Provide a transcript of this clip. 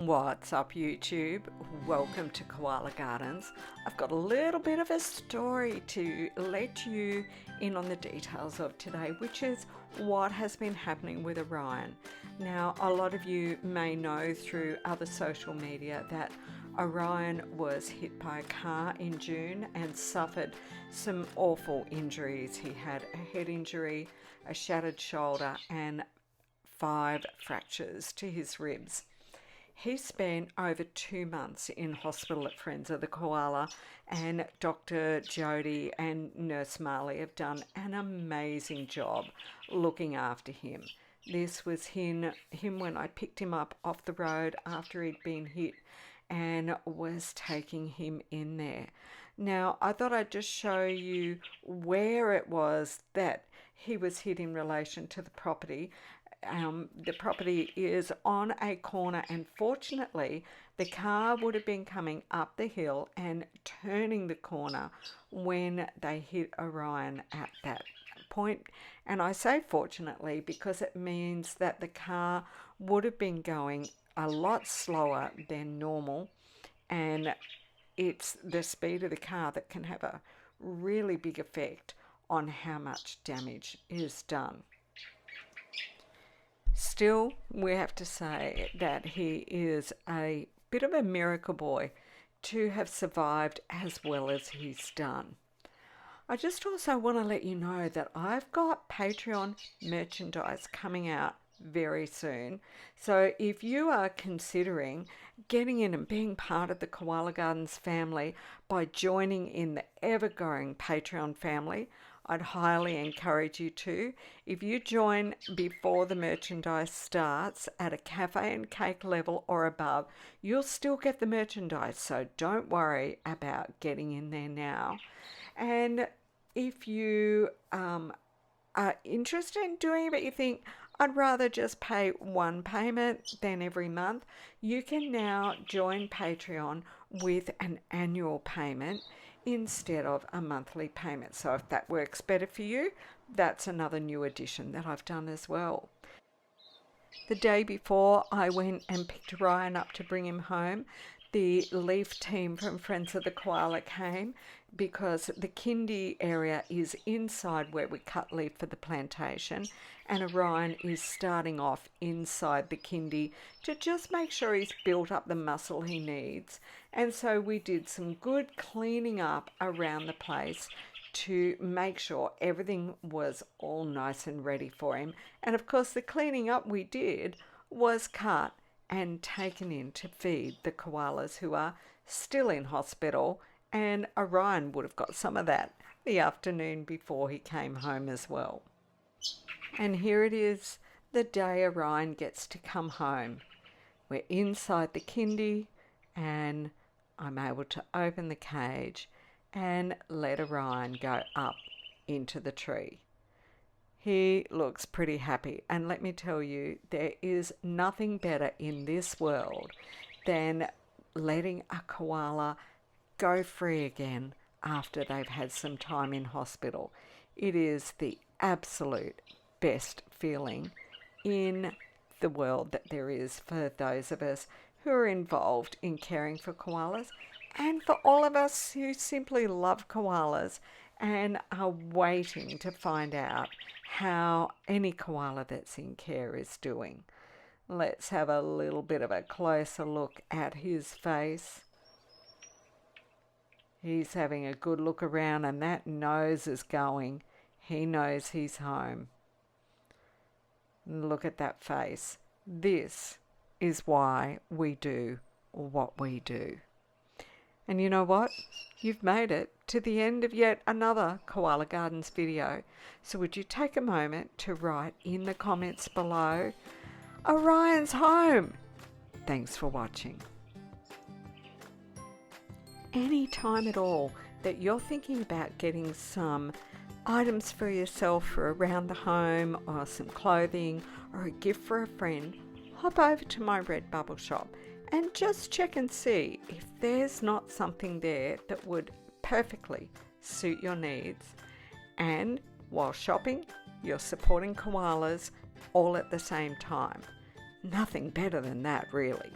What's up YouTube? Welcome to Koala Gardens. I've got a little bit of a story to let you in on the details of today, which is what has been happening with Orion. Now, a lot of you may know through other social media that Orion was hit by a car in June and suffered some awful injuries. He had a head injury, a shattered shoulder, and 5 fractures to his ribs. He spent over 2 months in hospital at Friends of the Koala, and Dr. Jody and Nurse Marley have done an amazing job looking after him. This was him when I picked him up off the road after he'd been hit and was taking him in there. Now, I thought I'd just show you where it was that he was hit in relation to the property. The property is on a corner, and fortunately the car would have been coming up the hill and turning the corner when they hit Orion at that point. And I say fortunately because it means that the car would have been going a lot slower than normal, and it's the speed of the car that can have a really big effect on how much damage is done. Still, we have to say that he is a bit of a miracle boy to have survived as well as he's done. I just also want to let you know that I've got Patreon merchandise coming out very soon. So if you are considering getting in and being part of the Koala Gardens family by joining in the ever-growing Patreon family, I'd highly encourage you to. If you join before the merchandise starts at a cafe and cake level or above, you'll still get the merchandise, so don't worry about getting in there now. And if you are interested in doing it but you think, I'd rather just pay one payment than every month, you can now join Patreon with an annual payment instead of a monthly payment. So if that works better for you, that's another new addition that I've done as well. The day before I went and picked Ryan up to bring him home, the leaf team from Friends of the Koala came because the kindy area is inside where we cut leaf for the plantation, and Orion is starting off inside the kindy to just make sure he's built up the muscle he needs. And so we did some good cleaning up around the place to make sure everything was all nice and ready for him. And of course the cleaning up we did was cut and taken in to feed the koalas who are still in hospital, and Orion would have got some of that the afternoon before he came home as well. And here it is, the day Orion gets to come home. We're inside the kindy and I'm able to open the cage and let Orion go up into the tree. He looks pretty happy, and let me tell you, there is nothing better in this world than letting a koala go free again after they've had some time in hospital. It is the absolute best feeling in the world that there is for those of us who are involved in caring for koalas, and for all of us who simply love koalas and are waiting to find out how any koala that's in care is doing. Let's have a little bit of a closer look at his face. He's having a good look around, and that nose is going. He knows he's home. Look at that face. This is why we do what we do. And you know what? You've made it to the end of yet another Koala Gardens video. So would you take a moment to write in the comments below, Orion's home. Thanks for watching. Any time at all that you're thinking about getting some items for yourself for around the home, or some clothing, or a gift for a friend, hop over to my Redbubble shop and just check and see if there's not something there that would perfectly suit your needs. And while shopping, you're supporting koalas all at the same time. Nothing better than that, really.